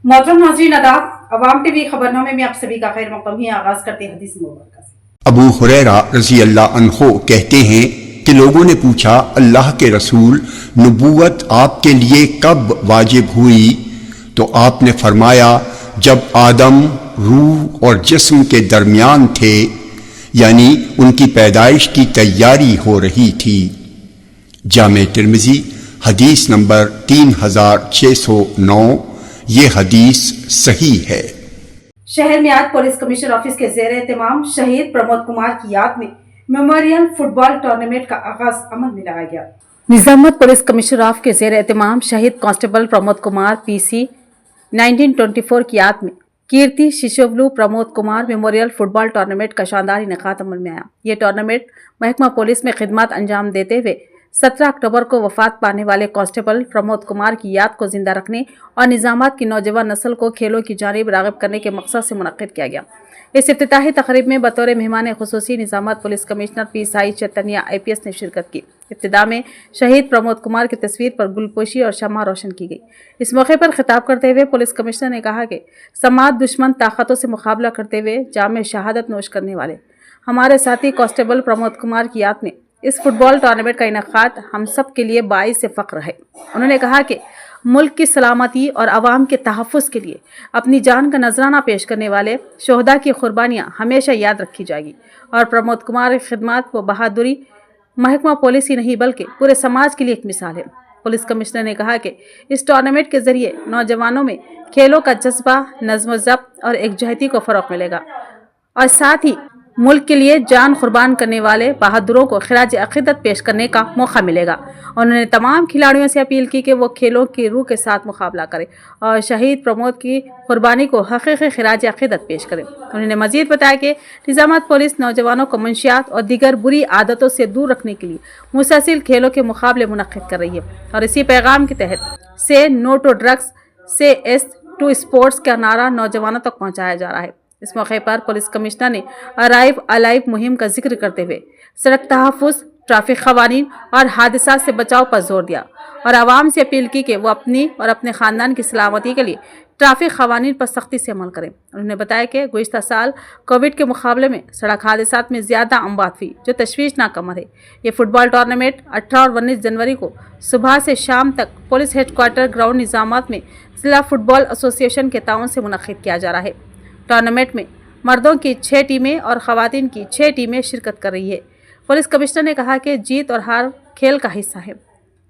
मोहतरम नाज़रीन आदाब, अवाम टीवी खबरनामे में आप सभी का खैर मक़दम ही आगाज़ करते हैं हदीस मुबारक से। अबू हुरैरा रज़ी अल्लाह अन्हो कहते हैं कि लोगों ने पूछा, अल्लाह के रसूल, नबूवत आपके लिए कब वाजिब हुई? तो आपने फरमाया, जब आदम रूह और जिस्म के दरमियान थे, यानी उनकी पैदाइश की तैयारी हो रही थी। जामे तिर्मिज़ी हदीस नंबर 3609। ये हदीस सही है। शहर में आज पुलिस कमिश्नर ऑफिस के ज़ेर एहतमाम शहीद प्रमोद कुमार की याद में मेमोरियल फुटबॉल टूर्नामेंट का आगाज अमल में लाया गया। निजामत पुलिस कमिश्नर ऑफ के ज़ेर एहतमाम शहीद कांस्टेबल प्रमोद कुमार PC 1924 की याद में कीर्ति शिशुवलु Pramod Kumar memorial football tournament का शानदार इनेकाद अमल में आया। ये टूर्नामेंट महकमा पुलिस में खिदमत अंजाम देते हुए 17 अक्टूबर को वफात पाने वाले कांस्टेबल प्रमोद कुमार की याद को जिंदा रखने और निजामात की नौजवान नस्ल को खेलों की जानिब राग़िब करने के मकसद से मुनक़्क़िद किया गया। इस इफ्तिताही तक़रीब में बतौर मेहमान ख़ुसूसी निजामत पुलिस कमिश्नर P साई चैतन्य IPS ने शिरकत की। इब्तिदा में शहीद प्रमोद कुमार की तस्वीर पर गुलपोशी और शम्मा रोशन की गई। इस मौके पर खिताब करते हुए पुलिस कमिश्नर ने कहा कि समाज दुश्मन ताकतों से मुकाबला करते हुए जाम शहादत नोश करने वाले हमारे साथी कांस्टेबल प्रमोद कुमार की याद में इस फुटबॉल टूर्नामेंट का इनेकाद हम सब के लिए बाइस से फ़ख्र है। उन्होंने कहा कि मुल्क की सलामती और आवाम के तहफ़्फ़ुज़ के लिए अपनी जान का नजराना पेश करने वाले शोहदा की कुर्बानियाँ हमेशा याद रखी जाएगी और प्रमोद कुमार की खिदमत व बहादुरी महकमा पुलिस ही नहीं बल्कि पूरे समाज के लिए एक मिसाल है। पुलिस कमिश्नर ने कहा कि इस टूर्नामेंट के ज़रिए नौजवानों में खेलों का जज्बा, नज़्म व ज़ब्त और एकजुहती को फ़रोग़ मिलेगा और साथ ही मुल्क के लिए जान कुर्बान करने वाले बहादुरों को खिराज अक़ीदत पेश करने का मौका मिलेगा। उन्होंने तमाम खिलाड़ियों से अपील की कि वो खेलों की रूह के साथ मुकाबला करें और शहीद प्रमोद की कुर्बानी को हक़ीक़ी खिराज अक़ीदत पेश करें। उन्होंने मज़ीद बताया कि निज़ामत पुलिस नौजवानों को मंशियात और दीगर बुरी आदतों से दूर रखने के लिए मुसलसल खेलों के मुकाबले मुनक़्क़िद कर रही है और इसी पैगाम के तहत से नो टू ड्रग्स से एस टू स्पोर्ट्स का नारा नौजवानों तक पहुँचाया जा रहा है। इस मौके पर पुलिस कमिश्नर ने अराइव अलाइव मुहिम का जिक्र करते हुए सड़क तहफ़्फ़ुज़, ट्रैफिक क़वानीन और हादसा से बचाव पर जोर दिया और आवाम से अपील की कि वो अपनी और अपने ख़ानदान की सलामती के लिए ट्रैफिक क़वानीन पर सख्ती से अमल करें। उन्होंने बताया कि गुज़िश्ता साल कोविड के मुकाबले में सड़क हादसात में ज़्यादा अमवात हुई, जो तशवीशनाक अमर है। ये फुटबॉल टूर्नामेंट 18 और 19 जनवरी को सुबह से शाम तक पुलिस हेडक्वार्टर ग्राउंड निज़ामत में ज़िला फुटबॉल एसोसिएशन के ताउन से मुनक़्क़िद किया जा रहा है। टूर्नामेंट में मर्दों की 6 टीमें और ख़वातीन की 6 टीमें शिरकत कर रही है। पुलिस कमिश्नर ने कहा कि जीत और हार खेल का हिस्सा है,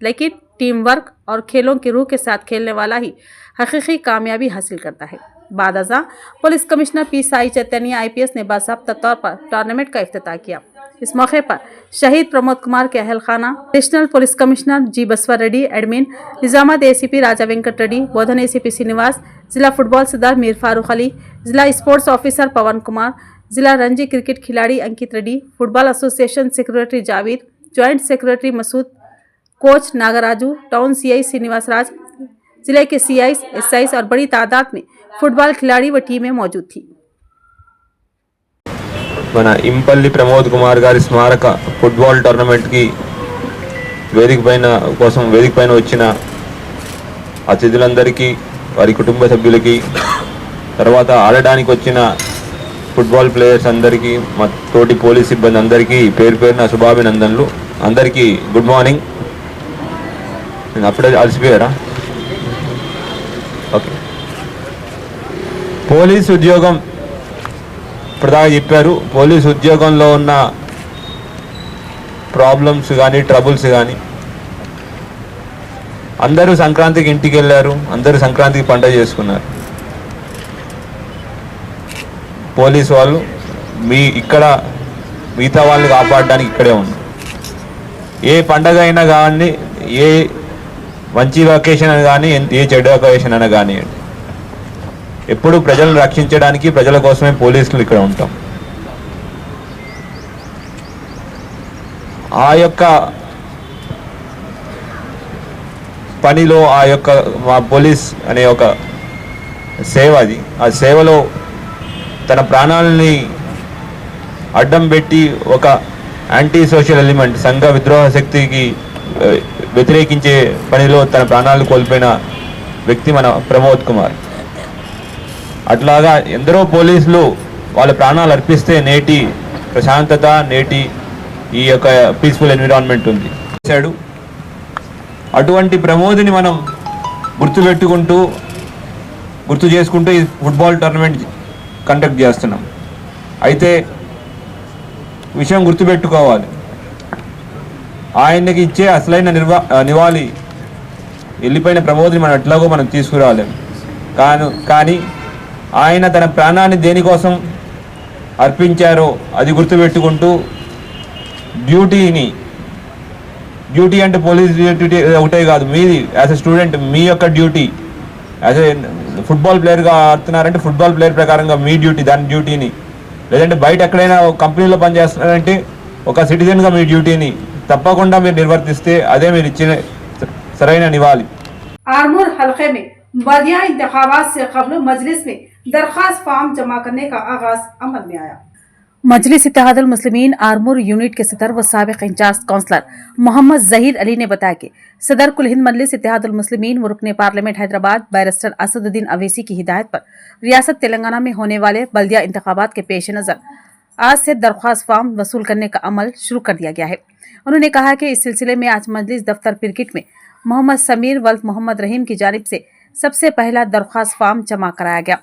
लेकिन टीम वर्क और खेलों की रूह के साथ खेलने वाला ही हकीकी कामयाबी हासिल करता है। बाद अज़ां पुलिस कमिश्नर P साई चैतन्य IPS ने बाज़ाब्ता तौर पर टूर्नामेंट का इफ्तिताह किया। इस मौके पर शहीद प्रमोद कुमार के अहल खाना, एडिशनल पुलिस कमिश्नर G बसवा रेड्डी, एडमिन निजामत ACP राजा वेंकट रेड्डी, बोधन ACP श्रीनिवास, जिला फुटबॉल सदर मीर फारूक अली, जिला स्पोर्ट्स ऑफिसर पवन कुमार, जिला रणजी क्रिकेट खिलाड़ी Ankit Reddy, football association secretary Javed, joint secretary Masood, coach Nagaraju, town CI Srinivas Raj, जिले के CIs, SIs और बड़ी तादाद में फुटबॉल खिलाड़ी व टीमें मौजूद थी। మన ఇంపల్లి ప్రమోద్ కుమార్ గారి స్మారక ఫుట్బాల్ టోర్నమెంట్కి వేదిక పైన వచ్చిన అతిథులందరికీ, వారి కుటుంబ సభ్యులకి, తర్వాత ఆడడానికి వచ్చిన ఫుట్బాల్ ప్లేయర్స్ అందరికీ, మా తోటి పోలీస్ సిబ్బంది అందరికీ పేరు పేరున శుభాభినందనలు. అందరికీ గుడ్ మార్నింగ్. నేను అప్పుడే అలసిపోయారా? ఓకే. పోలీస్ ఉద్యోగం ఇప్పటిదాకా చెప్పారు. పోలీస్ ఉద్యోగంలో ఉన్న ప్రాబ్లమ్స్ కానీ, ట్రబుల్స్ కానీ, అందరూ సంక్రాంతికి ఇంటికి వెళ్ళారు, అందరూ సంక్రాంతికి పండుగ చేసుకున్నారు. పోలీసు వాళ్ళు ఇక్కడ మిగతా వాళ్ళని కాపాడడానికి ఇక్కడే ఉన్నారు. ఏ పండగ అయినా కానీ, ఏ మంచి వెకేషన్ అని కానీ, ఏ చెడు వెకేషన్ అయినా కానివ్వండి, ఎప్పుడు ప్రజలను రక్షించడానికి, ప్రజల కోసమే పోలీసులు ఇక్కడ ఉంటాం. ఆ యొక్క పనిలో ఆ యొక్క మా పోలీస్ అనే ఒక సేవ, అది ఆ సేవలో తన ప్రాణాలని అడ్డం పెట్టి ఒక యాంటీ సోషల్ ఎలిమెంట్, సంఘ విద్రోహ శక్తికి వ్యతిరేకించే పనిలో తన ప్రాణాలు కోల్పోయిన వ్యక్తి మన ప్రమోద్ కుమార్. అట్లాగా ఎందరో పోలీసులు వాళ్ళ ప్రాణాలు అర్పిస్తే నేటి ప్రశాంతత, నేటి ఈ యొక్క పీస్ఫుల్ ఎన్విరాన్మెంట్ ఉంది. అటువంటి ప్రమోద్ని మనం గుర్తు చేసుకుంటూ ఈ ఫుట్బాల్ టోర్నమెంట్ కండక్ట్ చేస్తున్నాం. అయితే విషయం గుర్తుపెట్టుకోవాలి, ఆయనకి ఇచ్చే అసలైన నివాళి వెళ్ళిపోయిన ప్రమోద్ని మనం ఎట్లాగో మనం తీసుకురాలేం. కానీ ఆయన తన ప్రాణాన్ని దేనికోసం అర్పించారో అది గుర్తుపెట్టుకుంటూ డ్యూటీ అంటే పోలీస్ డ్యూటీ ఒకటే కాదు, మీది యాజ్ ఎ స్టూడెంట్ మీ యొక్క డ్యూటీ, యాజ్ ఏ ఫుట్బాల్ ప్లేయర్గా ఆడుతున్నారంటే ఫుట్బాల్ ప్లేయర్ ప్రకారంగా మీ డ్యూటీ, దాని డ్యూటీని, లేదంటే బయట ఎక్కడైనా కంపెనీలో పనిచేస్తున్నారంటే ఒక సిటిజన్గా మీ డ్యూటీని తప్పకుండా మీరు నిర్వర్తిస్తే అదే మీరు ఇచ్చిన సరైన నివాళి. आरमूर हलके में बल्दिया इंतखाबात से कबल मजलिस में दरख्वास्त फॉर्म जमा करने का आगाज अमल में आया। मजलिस इत्तेहादुल मुस्लिमीन आरमूर यूनिट के सदर व साबिक इंचार्ज काउंसलर मोहम्मद जहीर अली ने बताया कि सदर कुल हिंद मजलिस इत्तेहादुल मुस्लिमीन व रुकने पार्लियामेंट हैदराबाद बैरिस्टर असदुद्दीन अवैसी की हिदायत पर रियासत तेलंगाना में होने वाले बल्दिया इंतखाबात के पेश नज़र आज से दरख्वास्त फॉर्म वसूल करने का अमल शुरू कर दिया गया है। उन्होंने कहा कि इस सिलसिले में आज मजलिस दफ्तर पिरकिट में मोहम्मद समीर वल्द मोहम्मद रहीम की जानिब से सबसे पहला दरख्वास्त फॉर्म जमा कराया गया।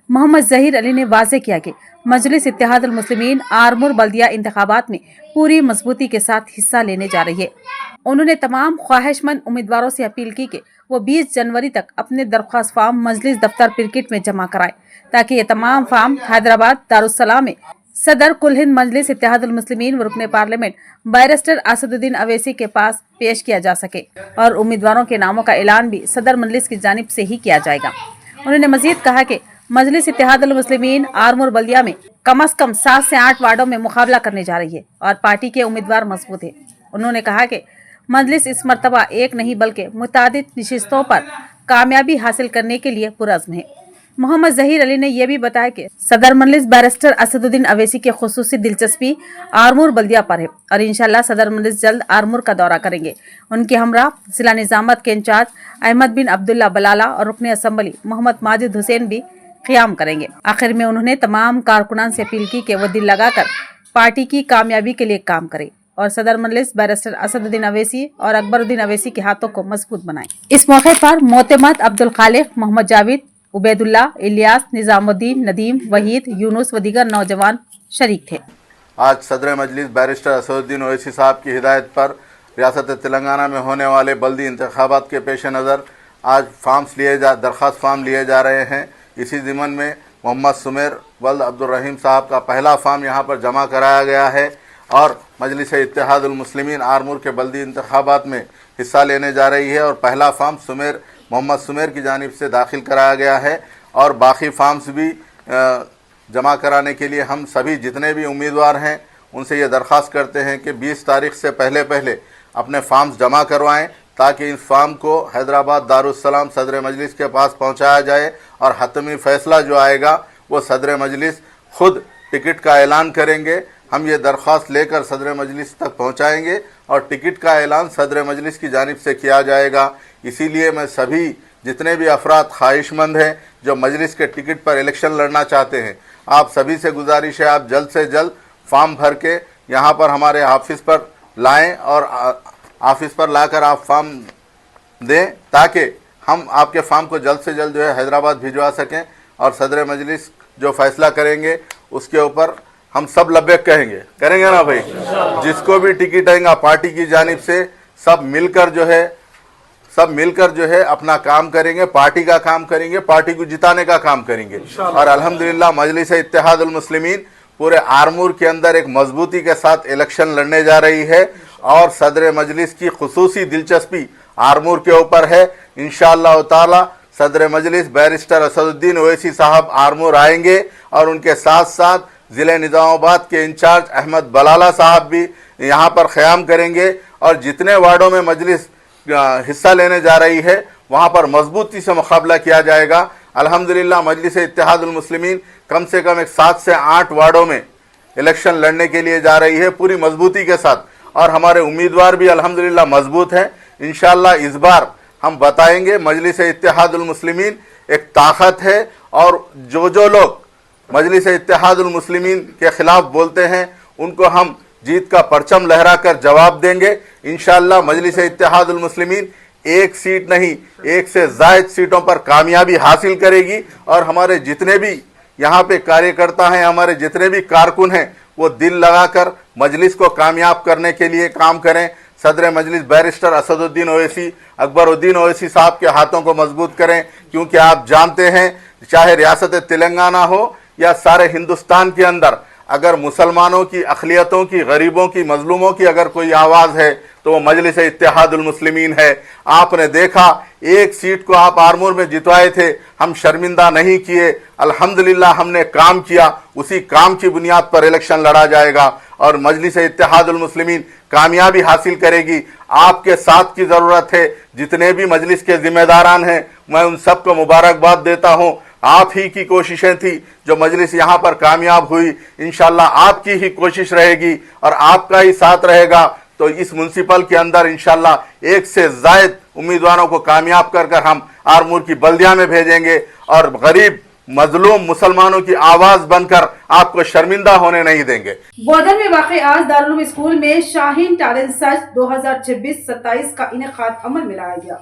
मोहम्मद जहीर अली ने वाज़ेह किया कि मजलिस इत्तेहादुल मुस्लिमीन आरमूर बल्दिया इंतखाबात में पूरी मजबूती के साथ हिस्सा लेने जा रही है। उन्होंने तमाम ख्वाहिशमंद उम्मीदवारों से अपील की कि वो 20 जनवरी तक अपने दरख्वास्त फॉर्म मजलिस दफ्तर पिरकिट में जमा कराए ताकि ये तमाम फॉर्म हैदराबाद दारुस्सलाम में सदर कुल हिंद मजलिस इत्तेहादुल मुस्लिमीन व रुकने पार्लियामेंट बैरिस्टर असदुद्दीन अवैसी के पास पेश किया जा सके और उम्मीदवारों के नामों का ऐलान भी सदर मजलिस की जानिब से ही किया जाएगा। उन्होंने मजीद कहा कि मजलिस इत्तेहादुल मुस्लिमीन आरमूर बल्दिया में कम से कम 7 से 8 वार्डों में मुकाबला करने जा रही है और पार्टी के उम्मीदवार मजबूत है। उन्होंने कहा कि मजलिस इस मरतबा एक नहीं बल्कि मुतादिद नशिस्तों पर कामयाबी हासिल करने के लिए पुरअज़्म है। मोहम्मद जहीर अली ने यह भी बताया कि सदर मजलिस बैरिस्टर असदुद्दीन अवैसी की खुसूसी दिलचस्पी आरमूर बल्दिया पर है और इंशाल्लाह सदर मजलिस जल्द आरमूर का दौरा करेंगे। उनके हमरा जिला निजामत के इंचार्ज अहमद बिन अब्दुल्ला बलाला और रुकने असम्बली मोहम्मद माजिद हुसैन भी क़याम करेंगे। आखिर में उन्होंने तमाम कारकुनान से अपील की कि वह दिल लगाकर पार्टी की कामयाबी के लिए काम करे और सदर मजलिस बैरिस्टर असदुद्दीन अवैसी और अकबरुद्दीन अवैसी के हाथों को मजबूत बनाए। इस मौके पर मोतमद अब्दुल खालिक, मोहम्मद जावेद, उबैदुल्ला, इलियास, निजामुद्दीन, नदीम, वहीद, यूनुस व दीगर नौजवान शरीक थे। आज सदर मजलिस बैरिस्टर असदुद्दीन ओवैसी साहब की हिदायत पर रियासत तेलंगाना में होने वाले बल्दी इंतखाबात के पेश नज़र आज दरख्वास्त फार्म लिए जा रहे हैं। इसी ज़िमन में मोहम्मद सुमेर वल्द अब्दुल रहीम साहब का पहला फार्म यहाँ पर जमा कराया गया है और मजलिस इत्तेहादुल मुस्लिमीन आरमूर के बल्दी इंतखाबात में हिस्सा लेने जा रही है और पहला फार्म मोहम्मद सुमेर की जानिब से दाखिल कराया गया है और बाकी फार्म्स भी जमा कराने के लिए हम सभी जितने भी उम्मीदवार हैं उनसे ये दरख्वास्त करते हैं कि 20 तारीख से पहले अपने फार्म्स जमा करवाएं ताकि इस फार्म को हैदराबाद दारुस्सलाम सदर मजलिस के पास पहुंचाया जाए और हतमी फ़ैसला जो आएगा वो सदर मजलिस खुद टिकट का ऐलान करेंगे। हम ये दरख्वास्त लेकर सदर मजलिस तक पहुंचाएंगे और टिकट का ऐलान सदर मजलिस की जानिब से किया जाएगा। इसीलिए मैं सभी जितने भी अफराद ख्वाहिशमंद हैं जो मजलिस के टिकट पर इलेक्शन लड़ना चाहते हैं, आप सभी से गुजारिश है आप जल्द से जल्द फॉर्म भर के यहाँ पर हमारे ऑफिस पर लाएं और ऑफिस पर लाकर आप फॉर्म दें ताकि हम आपके फॉर्म को जल्द से जल्द जो है हैदराबाद भिजवा सकें और सदर मजलिस जो फैसला करेंगे उसके ऊपर हम सब लब्बैक करेंगे ना भाई। जिसको भी टिकट आएगा पार्टी की जानिब से सब मिलकर जो है अपना काम करेंगे, पार्टी का काम करेंगे, पार्टी को जिताने का काम करेंगे और अल्हम्दुलिल्लाह मजलिस इत्तेहादुल मुस्लिमीन पूरे आरमूर के अंदर एक मजबूती के साथ इलेक्शन लड़ने जा रही है और सदर मजलिस की खुसूसी दिलचस्पी आरमूर के ऊपर है। इंशाअल्लाह ताला सदर मजलिस बैरिस्टर असदुद्दीन ओवैसी साहब आरमूर आएंगे और उनके साथ साथ ज़िले निज़ामाबाद के इंचार्ज अहमद बलाला साहब भी यहाँ पर क़याम करेंगे और जितने वार्डों में मजलिस हिस्सा लेने जा रही है वहाँ पर मजबूती से मुकाबला किया जाएगा। अल्हम्दुलिल्लाह मजलिस इत्तेहादुल मुस्लिमीन कम से कम 7 से 8 वार्डों में इलेक्शन लड़ने के लिए जा रही है पूरी मजबूती के साथ और हमारे उम्मीदवार भी अल्हम्दुलिल्लाह मजबूत हैं। इंशाअल्लाह इस बार हम बताएंगे मजलिस इत्तेहादुल मुस्लिमीन एक ताकत है और जो लोग मजलिस इत्तेहादुल मुस्लिमीन के खिलाफ बोलते हैं उनको हम जीत का परचम लहरा कर जवाब देंगे। इंशाअल्लाह मजलिस इत्तेहादुल मुस्लिमीन एक सीट नहीं, एक से ज़ायद सीटों पर कामयाबी हासिल करेगी और हमारे जितने भी यहाँ पे कार्यकर्ता हैं, हमारे जितने भी कारकुन हैं, वो दिल लगाकर मजलिस को कामयाब करने के लिए काम करें। सदर मजलिस बैरिस्टर असदुद्दीन ओवैसी, अकबरुद्दीन ओवैसी साहब के हाथों को मजबूत करें, क्योंकि आप जानते हैं चाहे रियासत तेलंगाना हो या सारे हिंदुस्तान के अंदर अगर मुसलमानों की, अक़लियतों की, गरीबों की, मजलूमों की अगर कोई आवाज़ है तो वो मजलिस इत्तेहादुल मुस्लिमीन है। आपने देखा एक सीट को आप आरमूर में जितवाए थे, हम शर्मिंदा नहीं किए, अल्हम्दुलिल्लाह हमने काम किया, उसी काम की बुनियाद पर इलेक्शन लड़ा जाएगा और मजलिस इत्तेहादुल मुस्लिमीन कामयाबी हासिल करेगी। आपके साथ की ज़रूरत है। जितने भी मजलिस के ज़िम्मेदारान हैं मैं उन सबको मुबारकबाद देता हूँ। आप ही की कोशिशें थी जो मजलिस यहाँ पर कामयाब हुई। इंशाअल्लाह आपकी ही कोशिश रहेगी और आपका ही साथ रहेगा तो इस म्युनिसिपल के अंदर इंशाअल्लाह एक से ज़ायद उम्मीदवारों को कामयाब कर कर हम आरमूर की बल्दिया में भेजेंगे और गरीब मजलूम मुसलमानों की आवाज़ बनकर आपको शर्मिंदा होने नहीं देंगे। बोधन में वाक़ आज दारुल स्कूल में शाहीन टैलेंट सर्च 2026-27 का इनेकाद अमल में लाया गया,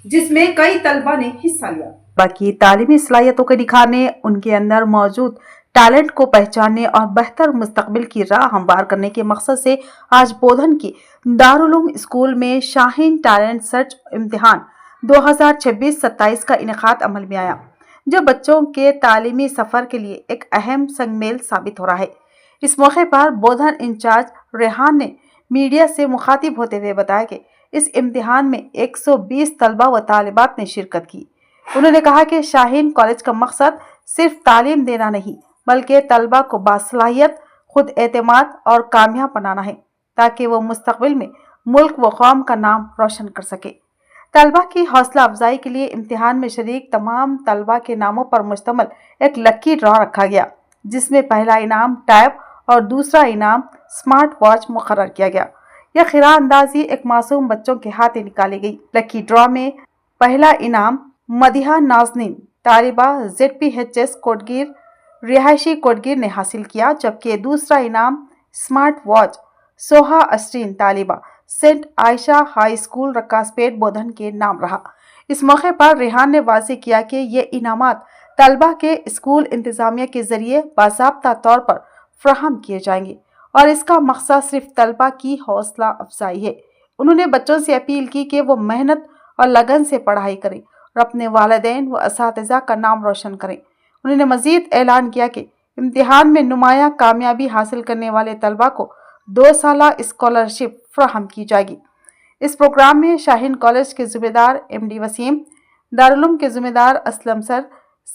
जिसमें कई तलबा ने हिस्सा लिया। बाकी तालीमी सलाहियतों को दिखाने, उनके अंदर मौजूद टैलेंट को पहचानने और बेहतर मुस्तकबिल की राह हमवार करने के मकसद से आज बोधन की दारुल स्कूल में शाहीन टैलेंट सर्च इम्तिहान 2026-27 का इनेकाद अमल में आया, जो बच्चों के तालीमी सफ़र के लिए एक अहम संगमेल साबित हो रहा है। इस मौके पर बोधन इंचार्ज रेहान ने मीडिया से मुखातिब होते हुए बताया कि इस इम्तिहान में 120 तलबा व तालिबात ने शिरकत की। उन्होंने कहा कि शाहीन कॉलेज का मकसद सिर्फ तालीम देना नहीं, बल्कि तलबा को बासलाहियत, खुद एतमाद और कामयाब बनाना है, ताकि वो मुस्तकबिल में मुल्क व कौम का नाम रोशन कर सके। तलबा की हौसला अफजाई के लिए इम्तिहान में शरीक तमाम तलबा के नामों पर मुश्तमल एक लकी ड्रॉ रखा गया, जिसमें पहला इनाम टैब और दूसरा इनाम स्मार्ट वॉच मुकर्रर किया गया। यह खिरा अंदाजी एक मासूम बच्चों के हाथ निकाली गई। लकी ड्रॉ में पहला इनाम मदिहा नाजनीन तालिबा ZPHS कोटगीर रिहायशी कोटगीर ने हासिल किया, जबकि दूसरा इनाम स्मार्ट वॉच सोहा अस्टीन तालिबा saint Ayesha high school Rakkaspet Bodhan के नाम रहा। इस मौके पर रेहान ने वाज़ेह किया कि ये इनामात तलबा के स्कूल इंतज़ामिया के ज़रिए बाज़ाब्ता तौर पर फ्राहम किए जाएंगे और इसका मकसद सिर्फ तलबा की हौसला अफजाई है। उन्होंने बच्चों से अपील की कि वो मेहनत और लगन से पढ़ाई करें और अपने वालिदैन व असातिज़ा का नाम रोशन करें। उन्होंने मज़ीद ऐलान किया कि इम्तिहान में नुमाया कामयाबी हासिल करने वाले तलबा को 2 साला स्कॉलरशिप फ्राहम की जाएगी। इस प्रोग्राम में शाहीन कॉलेज के ज़िम्मेदार MD वसीम, दारुल के ज़िम्मेदार असलम सर,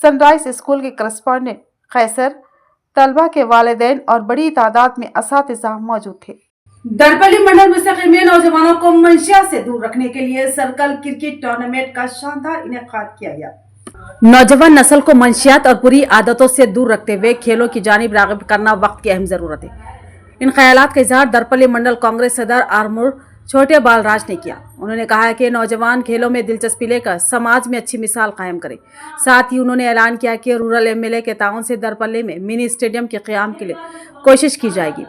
सनराइज स्कूल के करस्पॉन्डेंट कैसर, तलबा के वालिदैन और बड़ी तादाद में असातिज़ा मौजूद थे। दरपल्ली मंडल मुस्तकिल में नौजवानों को मंशिया से दूर रखने के लिए सर्कल क्रिकेट टूर्नामेंट का शानदार इनेकाद किया गया। नौजवान नस्ल को मंशियात और बुरी आदतों से दूर रखते हुए खेलों की जानिब राग़िब करना वक्त की अहम ज़रूरत है। इन ख्यालात का इजहार दरपल्ली मंडल कांग्रेस सदर आरमूर छोटे बालराज ने किया। उन्होंने कहा कि नौजवान खेलों में दिलचस्पी लेकर समाज में अच्छी मिसाल कायम करें। साथ ही उन्होंने ऐलान किया कि रूरल MLA के ताउन से दरपल्ली में मिनी स्टेडियम के क़याम के लिए कोशिश की जाएगी।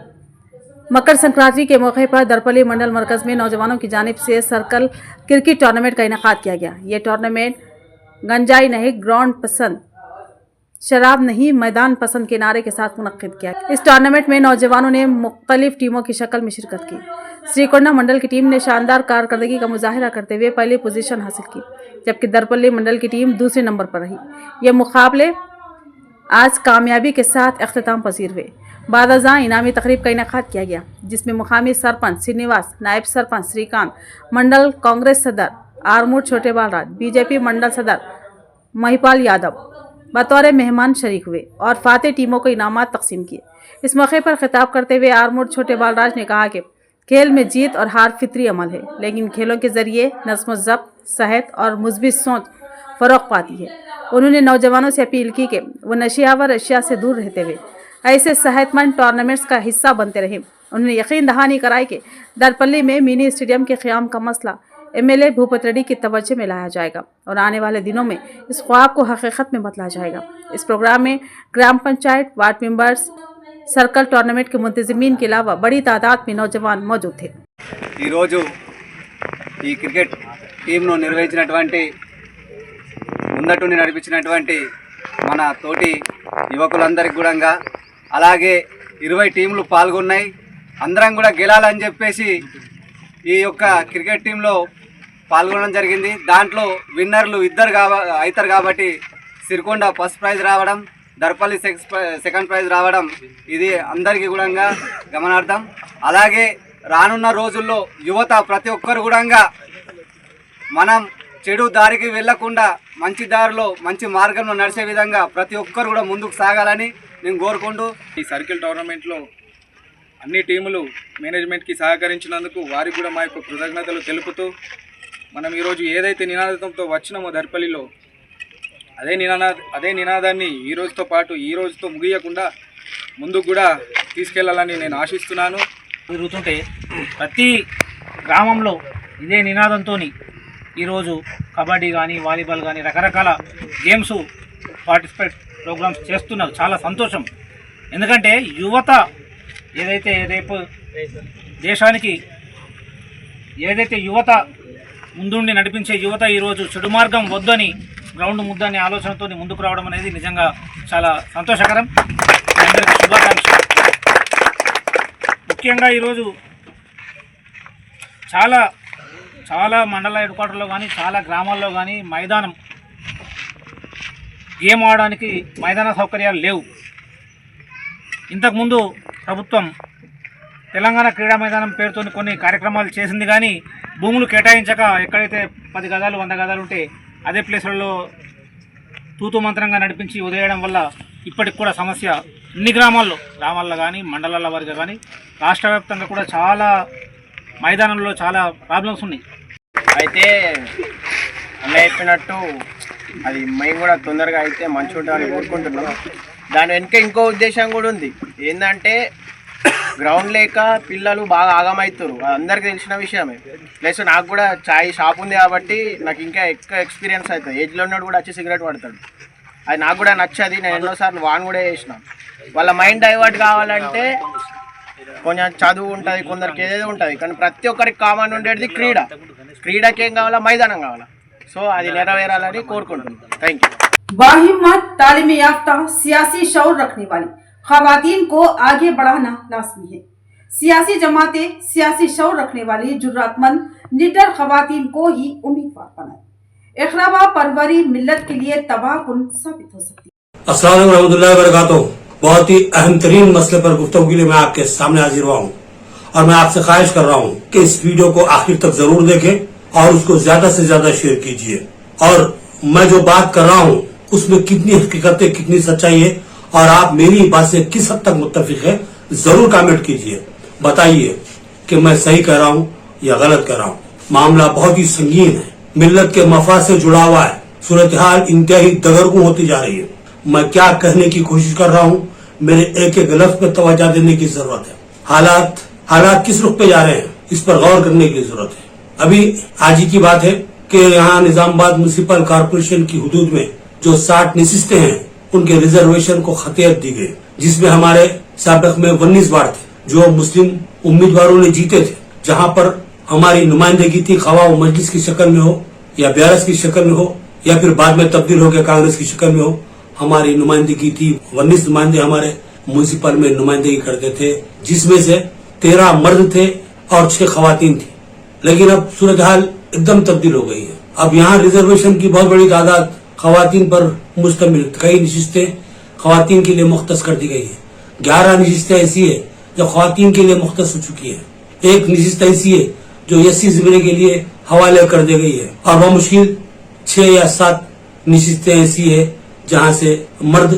मकर संक्रांति के मौके पर दरपल्ली मंडल मरकज़ में नौजवानों की जानिब से सर्कल क्रिकेट टूर्नामेंट का इनेकाद किया गया। ये टूर्नामेंट गंजाई नहीं, ग्राउंड पसंद, शराब नहीं, मैदान पसंद के नारे के साथ मुनक्किद किया। इस टूर्नामेंट में नौजवानों ने मुख्तलिफ टीमों की शक्ल में शिरकत की। श्रीकोंडा मंडल की टीम ने शानदार कारकर्दगी का मुजाहिरा करते हुए पहली पोजीशन हासिल की, जबकि दरपल्ली मंडल की टीम दूसरे नंबर पर रही। ये मुकाबले आज कामयाबी के साथ अख्तिताम पसीर हुए। बाद अज़ां इनामी तकरीब का इनेकाद किया गया, जिसमें मुकामी सरपंच श्रीनिवास, नायब सरपंच श्रीकांत, मंडल कांग्रेस सदर आरमूर छोटे बालराज, BJP मंडल सदर महिपाल यादव बतौर मेहमान शरीक हुए और फातेह टीमों को इनामात तकसीम किए। इस मौके पर खिताब करते हुए आरमूर छोटे बालराज ने कहा कि खेल में जीत और हार फितरी अमल है, लेकिन खेलों के जरिए नज़्म व ज़ब्त, सेहत और मुस्बित सोच फ़रोग़ पाती है। उन्होंने नौजवानों से अपील की कि वो नशियावर अशिया से दूर रहते हुए ऐसे सेहतमंद टूर्नामेंट्स का हिस्सा बनते रहें। उन्होंने यकीन दहानी कराई कि दरपल्ली में मिनी स्टेडियम के क़याम का मसला एमएलए भूपत रेड्डी की तवज्जो में लाया जाएगा और आने वाले दिनों में इस ख्वाब को हकीकत में बदला जाएगा। इस प्रोग्राम में ग्राम panchayat, ward members, circle tournament के मुंतजिमीन के अलावा बड़ी तादाद में नौजवान मौजूद थे। ఈరోజు ఈ క్రికెట్ టీంను నిర్వహించినటువంటి ముందటుండి నడిపించినటువంటి మన తోటి యువకులందరికీ కూడా అలాగే 20 టీంలు పాల్గొన్నాయి. అందరం కూడా గెలాలని చెప్పేసి ఈ యొక్క క్రికెట్ టీంలో పాల్గొనడం జరిగింది. దాంట్లో విన్నర్లు ఇద్దరు అవుతారు కాబట్టి సిరికొండ ఫస్ట్ ప్రైజ్ రావడం, దర్పల్లి సెకండ్ ప్రైజ్ రావడం ఇది అందరికీ కూడా గమనార్థం. అలాగే రానున్న రోజుల్లో యువత ప్రతి ఒక్కరు కూడా మనం చెడు దారికి వెళ్లకుండా మంచి దారిలో మంచి మార్గంలో నడిచే విధంగా ప్రతి ఒక్కరు కూడా ముందుకు సాగాలని నేను కోరుకుంటూ ఈ సర్కిల్ టోర్నమెంట్లో అన్ని టీములు మేనేజ్మెంట్కి సహకరించినందుకు వారికి కూడా మా యొక్క కృతజ్ఞతలు తెలుపుతూ మనం ఈరోజు ఏదైతే నినాదంతో వచ్చినామో దర్పల్లిలో అదే నినాదాన్ని ఈ రోజుతో పాటు ఈ రోజుతో ముగియకుండా ముందుకు కూడా తీసుకెళ్లాలని నేను ఆశిస్తున్నాను. జరుగుతుంటే ప్రతి గ్రామంలో ఇదే నినాదంతో ఈరోజు కబడ్డీ కానీ, వాలీబాల్ కానీ రకరకాల గేమ్స్ పార్టిసిపేట్ ప్రోగ్రామ్స్ చేస్తున్నారు. చాలా సంతోషం. ఎందుకంటే యువత ఏదైతే రేపు దేశానికి ఏదైతే యువత ముందుండి నడిపించే యువత ఈరోజు చెడు మార్గం వద్దని, గ్రౌండ్ ముద్దని ఆలోచనతో ముందుకు రావడం అనేది నిజంగా చాలా సంతోషకరం. అందరికీ శుభాకాంక్షలు. ముఖ్యంగా ఈరోజు చాలా మండల హెడ్ క్వార్టర్లో కానీ, చాలా గ్రామాల్లో కానీ మైదానం గేమ్ ఆడడానికి మైదాన సౌకర్యాలు లేవు. ఇంతకుముందు ప్రభుత్వం తెలంగాణ క్రీడా మైదానం పేరుతో కొన్ని కార్యక్రమాలు చేసింది, కానీ భూములు కేటాయించక ఎక్కడైతే 10 గజాలు 100 గజాలు ఉంటే అదే ప్లేసులలో తూతు మంత్రంగా నడిపించి వదిలేయడం వల్ల ఇప్పటికి కూడా సమస్య అన్ని గ్రామాల్లో కానీ మండలాల వారిగా కానీ రాష్ట్ర వ్యాప్తంగా కూడా చాలా మైదానంలో చాలా ప్రాబ్లమ్స్ ఉన్నాయి. అయితే అన్న చెప్పినట్టు అది మేము కూడా తొందరగా అయితే మంచిగా ఉంటుందని కోరుకుంటున్నాం. దాని వెనుక ఇంకో ఉద్దేశం కూడా ఉంది. ఏంటంటే గ్రౌండ్ లేక పిల్లలు బాగా ఆగమవుతారు, అందరికీ తెలిసిన విషయమే. ప్లస్ నాకు కూడా చాయ్ షాప్ ఉంది కాబట్టి నాకు ఇంకా ఎక్కువ ఎక్స్పీరియన్స్ అవుతుంది. ఏజ్లో ఉన్నాడు కూడా వచ్చి సిగరెట్ పడతాడు, అది నాకు కూడా నచ్చది. నేను ఎన్నోసార్లు వాన్ కూడా చేసిన. వాళ్ళ మైండ్ డైవర్ట్ కావాలంటే కొంచెం చదువు ఉంటుంది, కొందరికి ఏదేదో ఉంటుంది, కానీ ప్రతి ఒక్కరికి కామన్ ఉండేది క్రీడకి ఏం కావాలా, మైదానం కావాలా. సో అది నెరవేరాలని కోరుకుంటున్నాను. Thank you. बाहिम्मत तालीम याफ्ता सियासी शौर रखने वाली खवातीन को आगे बढ़ाना लाजमी है। सियासी जमातें सियासी शौर रखने वाली जुर्रतमंद निडर खवातीन को ही उम्मीदवार बनाए। इखराबा परवरी मिल्लत के लिए तबाहकुन साबित हो सकती है। अस्सलाम वालेकुम रहमतुल्लाहि व बरकातुहू। बहुत ही अहम तरीन मसले पर गुफ्तगू के लिए मैं आपके सामने हाजिर हुआ हूँ और मैं आपसे ख्वाहिश कर रहा हूँ कि इस वीडियो को आखिर तक जरूर देखें और उसको ज्यादा से ज्यादा शेयर कीजिए। और मैं जो बात कर रहा हूँ उसमें कितनी हकीकत है, कितनी सच्चाई है और आप मेरी बात से किस हद तक मुत्तफिक है, जरूर कमेंट कीजिए। बताइए कि मैं सही कह रहा हूँ या गलत कह रहा हूँ। मामला बहुत ही संगीन है, मिल्लत के मफाद से जुड़ा हुआ है। सूरत हाल इंतहाई दगरगू होती जा रही है। मैं क्या कहने की कोशिश कर रहा हूँ, मेरे एक एक लफ्ज पर तवज्जो देने की जरूरत है। हालात किस रुख पे जा रहे हैं, इस पर गौर करने की जरूरत है। अभी आज ही की बात है कि यहाँ निजामाबाद म्युनिसिपल कॉर्पोरेशन की हुदूद में जो 60 नशिस्तें हैं उनके रिजर्वेशन को खतियत दी गई, जिसमें हमारे साबिक में 19 वार्ड थे जो मुस्लिम उम्मीदवारों ने जीते थे, जहां पर हमारी नुमाइंदगी थी, खवा मजलिस की शक्ल में हो या BRS की शक्ल में हो या फिर बाद में तब्दील होकर कांग्रेस की शक्ल में हो। हमारी नुमाइंदगी थी, 19 नुमाइंदे हमारे म्युनिसिपल में नुमाइंदगी करते थे, जिसमें से 13 मर्द थे और 6 खवातीन थी। लेकिन अब सूरत हाल एकदम तब्दील हो गई है। अब यहाँ रिजर्वेशन की बहुत बड़ी तादाद खवातीन पर मुश्तमिल, कई नशिस्तें खवातीन के लिए मुख्तस कर दी गई है। 11 नशिस्तें ऐसी है जो खवातीन के लिए मुख्तस हो चुकी है। एक नशिस्त ऐसी है जो SC ज़िमरे के लिए हवाले कर दी गई है और वह मुश्किल 6 या 7 नशिस्तें ऐसी है जहां से मर्द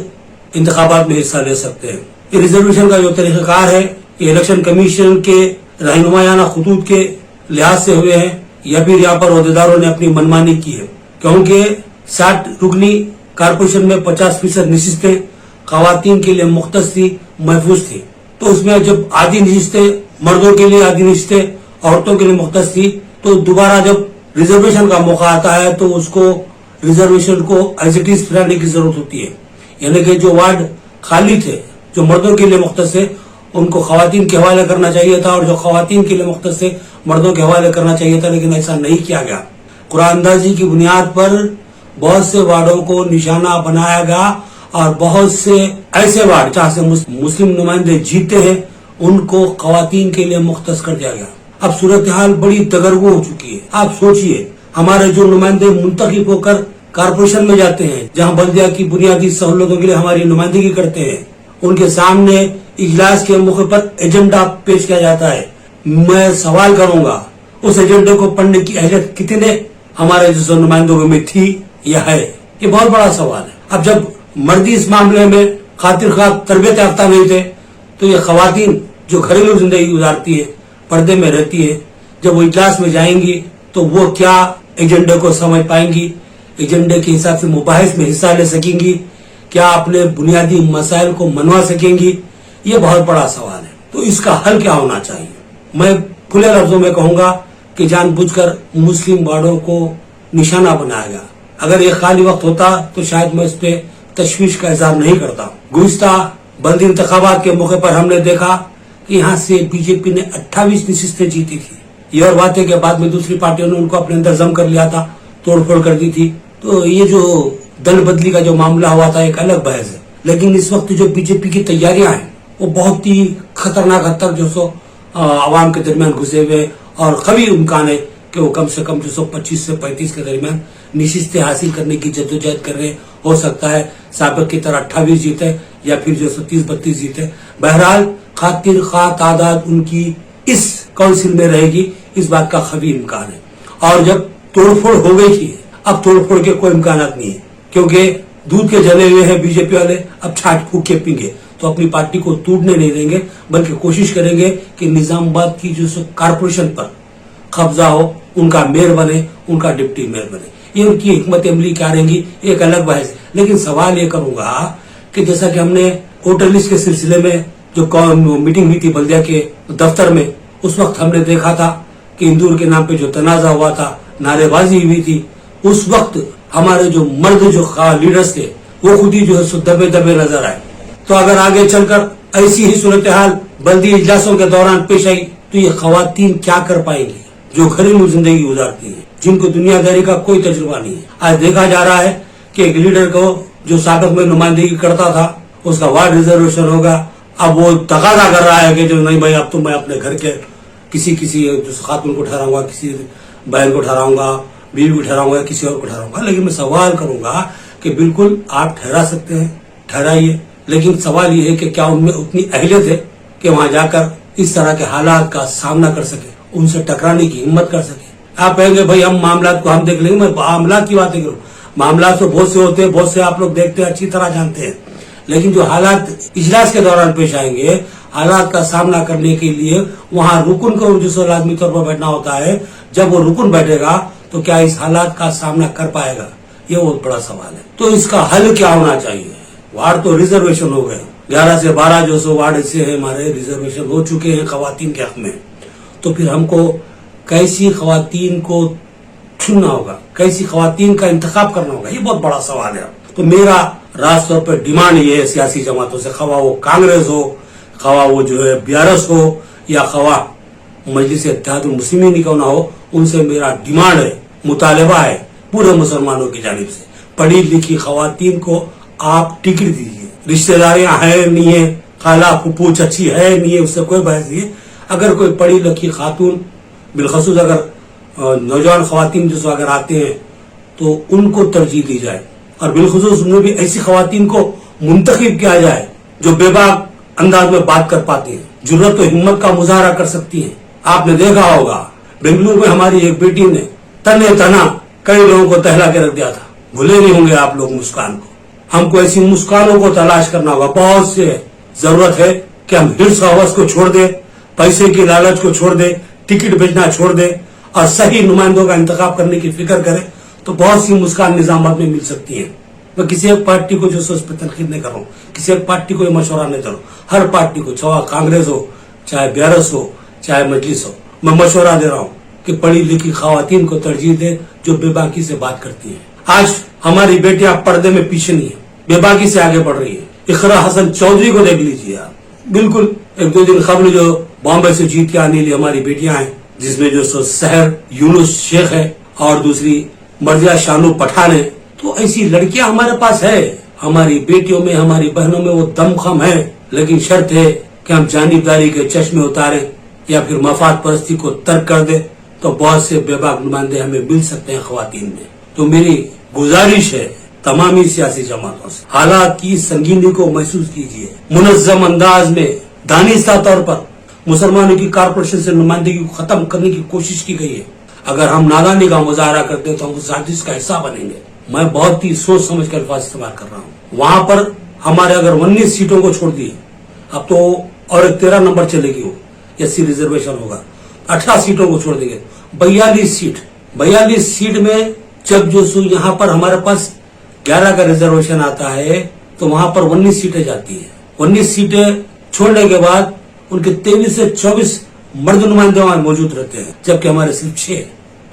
इंतखाबात में हिस्सा ले सकते हैं। ये रिजर्वेशन का जो तरीक़ाकार है ये इलेक्शन कमीशन के रहनुमायाना खतूत के लिहाज से हुए हैं या फिर यहाँ पर अहदेदारों ने अपनी मनमानी की है, क्योंकि 60 रुकनी कारपोरेशन में 50% नशिस्तें खवातीन के लिए मुख्तस थी, महफूज थी। तो उसमें जब आधी नशिस्तें मर्दों के लिए, आधी नशिस्तें औरतों के लिए मुख्तस थी, तो दोबारा जब रिजर्वेशन का मौका आता है तो उसको रिजर्वेशन को एज इट इज फिराने की जरूरत होती है। यानी कि जो वार्ड खाली थे, जो मर्दों के लिए मुख्तस है, उनको खवातीन के हवाले करना चाहिए था, और जो खवातीन के लिए मुख्तस है मर्दों के हवाले करना चाहिए था, लेकिन ऐसा नहीं किया गया। कुरानंदाजी की बुनियाद पर बहुत से वार्डों को निशाना बनाया गया, और बहुत से ऐसे वार्ड जहां से मुस्लिम नुमाइंदे जीते हैं उनको खवातीन के लिए मुख्तस कर दिया गया। अब सूरत हाल बड़ी दगरगू हो चुकी है। आप सोचिए, हमारे जो नुमाइंदे मुंतखब होकर कारपोरेशन में जाते हैं, जहां बल्दिया की बुनियादी सहूलतों के लिए हमारी नुमाइंदगी करते हैं, उनके सामने इजलास के मौके पर एजेंडा पेश किया जाता है। मैं सवाल करूंगा, उस एजेंडे को पढ़ने की अहलियत कितने हमारे जो नुमाइंदों में थी या है? ये बहुत बड़ा सवाल है। अब जब मर्दी इस मामले में खातिर खा तरबियत याफ्ता नहीं थे, तो ये खवातीन जो घरेलू जिंदगी गुजारती है, पर्दे में रहती है, जब वो इजलास में जाएंगी तो वो क्या एजेंडे को समझ पाएंगी, एजेंडे के हिसाब से मुबाहिस में हिस्सा ले सकेंगी, क्या अपने बुनियादी मसाइल को मनवा सकेंगी? ये बहुत बड़ा सवाल है। तो इसका हल क्या होना चाहिए? मैं खुले लफ्जों में कहूंगा कि जानबूझकर मुस्लिम वार्डों को निशाना बनाया गया। अगर ये खाली वक्त होता तो शायद मैं इस पे तशवीश का इजहार नहीं करता। गुज़िश्ता बल्दी इंतखाबात के मौके पर हमने देखा कि यहाँ से बीजेपी ने 28 नशिस्तें जीती थी। ये और बात है कि बाद में दूसरी पार्टियों ने उनको अपने अंदर जम कर लिया था, तोड़फोड़ कर दी थी। तो ये जो दल बदली का जो मामला हुआ था एक अलग बहस है, लेकिन इस वक्त जो बीजेपी की तैयारियां हैं वो बहुत ही खतरनाक हद तक जो सो आवाम के दरमियान घुसे हुए, और कभी इम्कान है कि वो कम से कम जो सो 25 से 35 के दरमियान नशिस्तें हासिल करने की जद्दोजहद कर रहे। हो सकता है साबिक की तरह 28 जीते या फिर जो 30-32 जीते। बहरहाल खातिर खा तादाद उनकी इस काउंसिल में रहेगी, इस बात का खबी इम्कान है। और जब तोड़फोड़ हो गई थी, अब तोड़फोड़ के कोई इम्कान नहीं है, क्योंकि दूध के जले हुए हैं बीजेपी वाले, अब छाछ फूक के पींगे। तो अपनी पार्टी को टूटने नहीं देंगे, बल्कि कोशिश करेंगे कि निजामाबाद की जो कारपोरेशन पर कब्जा हो, उनका मेयर बने, उनका डिप्टी मेयर बने। ये उनकी हिकमत अमली क्या रहेंगी एक अलग बहस है। लेकिन सवाल ये करूंगा कि जैसा कि हमने वोटर लिस्ट के सिलसिले में जो मीटिंग हुई थी बल्दिया के दफ्तर में, उस वक्त हमने देखा था कि इंदूर के नाम पे जो तनाजा हुआ था, नारेबाजी हुई थी, उस वक्त हमारे जो मर्द जो लीडर्स थे वो खुद ही जो है दबे दबे नजर आए। तो अगर आगे चलकर ऐसी ही सूरत हाल बल्दी इजलासों के दौरान पेश आई तो ये खवातीन क्या कर पाएंगी जो घरेलू जिंदगी गुजारती है, जिनको दुनियादारी का कोई तजुर्बा नहीं है। आज देखा जा रहा है कि एक लीडर को जो साबिक में नुमाइंदगी करता था उसका वार्ड रिजर्वेशन होगा, अब वो तकाजा कर रहा है कि जो नहीं भाई अब तो मैं अपने घर के किसी खातून को ठहराऊंगा, किसी बहन को ठहराऊंगा, बीवी को ठहराऊंगा, किसी और को ठहराऊंगा। लेकिन मैं सवाल करूंगा कि बिल्कुल आप ठहरा सकते हैं, ठहराइए, लेकिन सवाल ये है कि क्या उनमें उतनी अहलियत है कि वहां जाकर इस तरह के हालात का सामना कर सके, उनसे टकराने की हिम्मत कर सके। आप कहेंगे भाई हम मामला को हम देख लेंगे, मैं मामला की बातें करूं, मामला तो बहुत से होते हैं, बहुत से आप लोग देखते हैं, अच्छी तरह जानते हैं, लेकिन जो हालात इजलास के दौरान पेश आएंगे, हालात का सामना करने के लिए वहां रुकन को जो लाजमी तौर पर बैठना होता है, जब वो रुकन बैठेगा तो क्या इस हालात का सामना कर पाएगा, ये बहुत बड़ा सवाल है। तो इसका हल क्या होना चाहिए? वार्ड तो रिजर्वेशन हो गए, 11 से 12 जो सो वार्ड ऐसे है हमारे रिजर्वेशन हो चुके हैं खवातीन के हक में। तो फिर हमको कैसी खवातीन को चुनना होगा, कैसी खवातीन का इंतखाब करना होगा, ये बहुत बड़ा सवाल है। तो मेरा राज तौर पर डिमांड ये है सियासी जमातों से, खवा वो कांग्रेस हो, खवा वो जो है BRS हो, या खवा मजलिस इत्तेहादुल मुस्लिमीन क्यों ना हो, उनसे मेरा डिमांड है, मुतालबा है पूरे मुसलमानों की जानिब से, पढ़ी लिखी खवातीन को आप टिकट दीजिए। रिश्तेदारियां है नहीं है, खाला फूफू चची है नहीं है, उससे कोई बहस नहीं है। अगर कोई पढ़ी लिखी खातून, बिलखसूस अगर नौजवान खवातीन जो अगर आते हैं तो उनको तरजीह दी जाए, और बिलखसूस उनमें भी ऐसी खवातीन को मुंतखब किया जाए जो बेबाक अंदाज में बात कर पाती हैं, जुर्रत और हिम्मत का मुजाहरा कर सकती हैं। आपने देखा होगा बेंगलुरु में हमारी एक बेटी ने तने तना कई लोगों को तहला के रख दिया था, भूले नहीं होंगे आप लोग मुस्कान को। हमको ऐसी मुस्कानों को तलाश करना होगा, बहुत से जरूरत है कि हम हिर्स हवस को छोड़ दे, पैसे की लालच को छोड़ दे, टिकट बेचना छोड़ दे और सही नुमाइंदों का इंतखाब करने की फिक्र करें, तो बहुत सी मुस्कान निजामात में मिल सकती है। मैं किसी एक पार्टी को जो उस पर तनकीद नहीं कर रहा हूँ, किसी एक पार्टी को मशवरा नहीं दे रहा हूँ, हर पार्टी को, चाहे कांग्रेस हो, चाहे BRS हो, चाहे मजलिस हो, मैं मशवरा दे रहा हूँ कि पढ़ी लिखी खवातीन को तरजीह दे जो बेबाकी से बात करती हैं। आज हमारी बेटियां पर्दे में पीछे नहीं है, बेबाकी से आगे बढ़ रही है। इकरा हसन चौधरी को देख लीजिए आप, बिल्कुल एक दो दिन कबल जो बॉम्बे से जीत के आने वाली हमारी बेटियां हैं, जिसमें जो सो सहर यूनुस शेख है और दूसरी मर्जिया शानू पठान है। तो ऐसी लड़कियां हमारे पास है। हमारी बेटियों में, हमारी बहनों में वो दमखम है, लेकिन शर्त है कि हम जानिबदारी के चश्मे उतारें या फिर मफाद परस्ती को तर्क कर दे, तो बहुत से बेबाक नुमाइंदे हमें मिल सकते हैं खवातीन में। तो मेरी गुजारिश है तमामी सियासी जमातों से, हालात की संगीनी को महसूस कीजिए, मुनज़्ज़म अंदाज में दानिस्ता तौर पर मुसलमानों की कारपोरेशन से नुमाइंदगी को खत्म करने की कोशिश की गई है। अगर हम नादानी का मुजाहरा करते हैं तो हम उस साजिश का हिस्सा बनेंगे। मैं बहुत ही सोच समझ कर अल्फाज इस्तेमाल कर रहा हूँ। वहां पर हमारे अगर 19 सीटों को छोड़ दिए, अब तो और 13 नंबर चलेगी, वो एससी रिजर्वेशन होगा, 18 सीटों को छोड़ देंगे, 42 सीट में जब जो सो यहाँ पर हमारे पास 11 का रिजर्वेशन आता है तो वहां पर 19 सीटें जाती है। 19 सीटें छोड़ने के बाद उनके 23 से 24 मर्द नुमाइंदे वहां मौजूद रहते हैं, जबकि हमारे सिर्फ 6।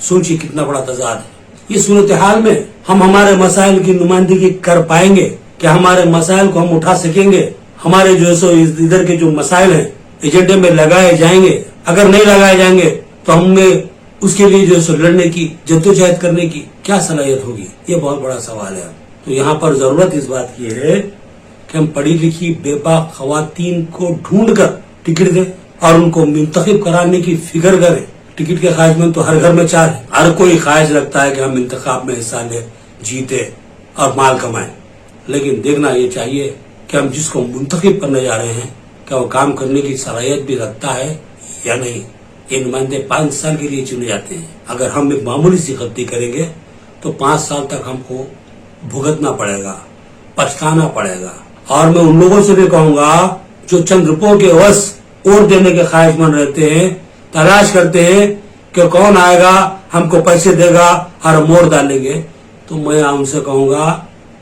सोचिए कितना बड़ा तजाद है। ये सूरत हाल में हम हमारे मसाइल की नुमाइंदगी कर पाएंगे क्या? हमारे मसाइल को हम उठा सकेंगे? हमारे जो सो इधर के जो मसाइल हैं एजेंडे में लगाए जाएंगे? अगर नहीं लगाए जाएंगे तो हमें उसके लिए जो सो लड़ने की, जद्दोजहद करने की क्या सलाहियत होगी? ये बहुत बड़ा सवाल है। तो यहाँ पर जरूरत इस बात की है कि हम पढ़ी लिखी बेबाक खवातीन को ढूंढ कर टिकट दें और उनको मुंतखब कराने की फिक्र करें। टिकट के ख्वाहिशमंद तो हर घर में 4 है। हर कोई ख्वाहिश रखता है कि हम इंतखाब में हिस्सा ले, जीते और माल कमाएं, लेकिन देखना ये चाहिए कि हम जिसको मुंतखब करने जा रहे हैं क्या वो काम करने की सलाहियत भी रखता है या नहीं। ये नुमाइंदे 5 साल के लिए चुने जाते हैं। अगर हम एक मामूली सी गलती करेंगे तो 5 साल तक हमको भुगतना पड़ेगा, पछताना पड़ेगा। और मैं उन लोगों से भी कहूंगा जो चंद रुपयों के वश वोट देने के ख्वाहिशमंद रहते हैं, तलाश करते हैं कि कौन आएगा हमको पैसे देगा और मोड़ डालेंगे, तो मैं उनसे कहूंगा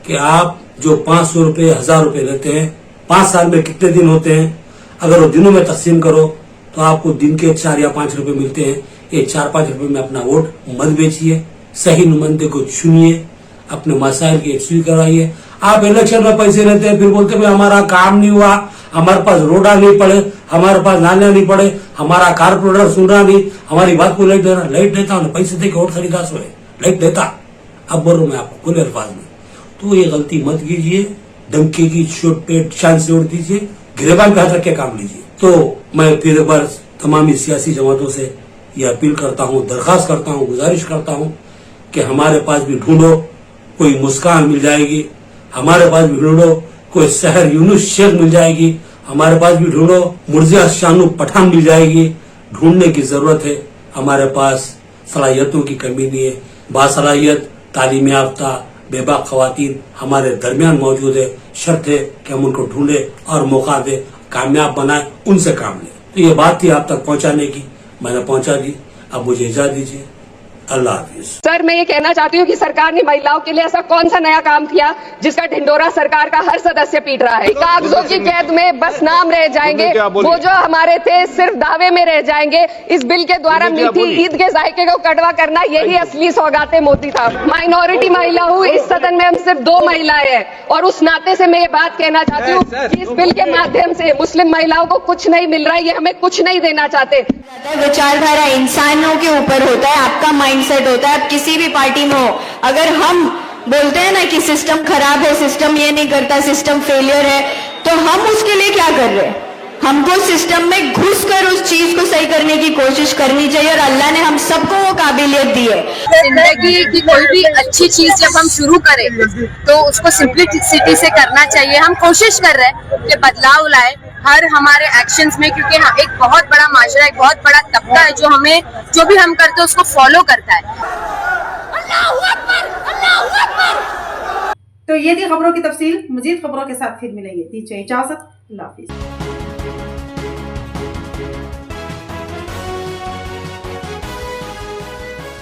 कि आप जो 500 रुपए 1000 रुपए लेते हैं, 5 साल में कितने दिन होते हैं? अगर वो दिनों में तकसीम करो तो आपको दिन के 4 या 5 रुपए मिलते हैं। ये 4-5 रुपए में अपना वोट मत बेचिए, सही नुमाइंदे को चुनिए, अपने मसाइल की यकसूई कराइए। आप इलेक्शन में पैसे लेते हैं, फिर बोलते हैं हमारा काम नहीं हुआ, हमारे पास रोडा नहीं पड़े, हमारे पास नालियां नहीं पड़े, हमारा कारपोरेटर सुन रहा नहीं, हमारी बात को लाइट दे रहा। लाइट देता हूँ, पैसे दे के वोट खरीदा सो है, लाइट देता। अब बोल रहा हूँ मैं आपको खुले अल्फाज में, तो ये गलती मत कीजिए। धमकी की चोट पे शान से उड़ दीजिए, गिरेबान पे हाथ रख के काम लीजिए। तो मैं फिर एक बार तमामी सियासी जमातों से ये अपील करता हूँ, दरखास्त करता हूँ, गुजारिश करता हूँ कि हमारे पास भी ढूंढो, कोई मुस्कान मिल जाएगी। हमारे पास भी ढूंढो, कोई सहर यूनुस शेख मिल जाएगी। हमारे पास भी ढूंढो, मर्जिया शानू पठान मिल जाएगी। ढूंढने की जरूरत है। हमारे पास सलाहियतों की कमी नहीं है। बासलाहियत, तालीम याफ्ता, बेबाक खवातीन हमारे दरमियान मौजूद है। शर्त है कि हम उनको ढूंढे और मौका दे, कामयाब बनाए, उनसे काम ले। तो ये बात थी आप तक पहुंचाने की, मैंने पहुंचा दी। अब मुझे इजाजत दीजिए, अल्लाह हाफिज। सर, मैं ये कहना चाहती हूँ कि सरकार ने महिलाओं के लिए ऐसा कौन सा नया काम किया जिसका ढिंडोरा सरकार का हर सदस्य पीट रहा है। कागजों की कैद में बस नाम रह जाएंगे, वो जो हमारे थे सिर्फ दावे में रह जाएंगे। इस बिल के द्वारा मीठी ईद के जायके को कड़वा करना, यही असली सौगाते मोदी था। माइनॉरिटी महिला हूँ, इस सदन में हम सिर्फ 2 महिलाएं हैं, और उस नाते से मैं ये बात कहना चाहती हूँ कि इस बिल के माध्यम से मुस्लिम महिलाओं को कुछ नहीं मिल रहा है, ये हमें कुछ नहीं देना चाहते। विचारधारा इंसानों के ऊपर होता है, आपका माइंडसेट होता है, आप किसी भी पार्टी में हो। अगर हम बोलते हैं ना कि सिस्टम खराब है, सिस्टम ये नहीं करता, सिस्टम फेलियर है, तो हम उसके लिए क्या कर रहे हैं? हमको सिस्टम में घुसकर उस चीज को सही करने की कोशिश करनी चाहिए, और अल्लाह ने हम सबको वो काबिलियत दी है। जिंदगी की कोई भी अच्छी चीज जब हम शुरू करें तो उसको सिंप्लिसिटी से करना चाहिए। हम कोशिश कर रहे हैं कि बदलाव लाए हर हमारे एक्शंस में, क्योंकि एक बहुत बड़ा माशरा, एक बहुत बड़ा तबका है जो हमें, जो भी हम करते हैं उसको फॉलो करता है। तो ये थी खबरों की तफसील। मजीद खबरों के साथ फिर मिलेंगे। दीजिए इजाजत, अल्लाह हाफिज।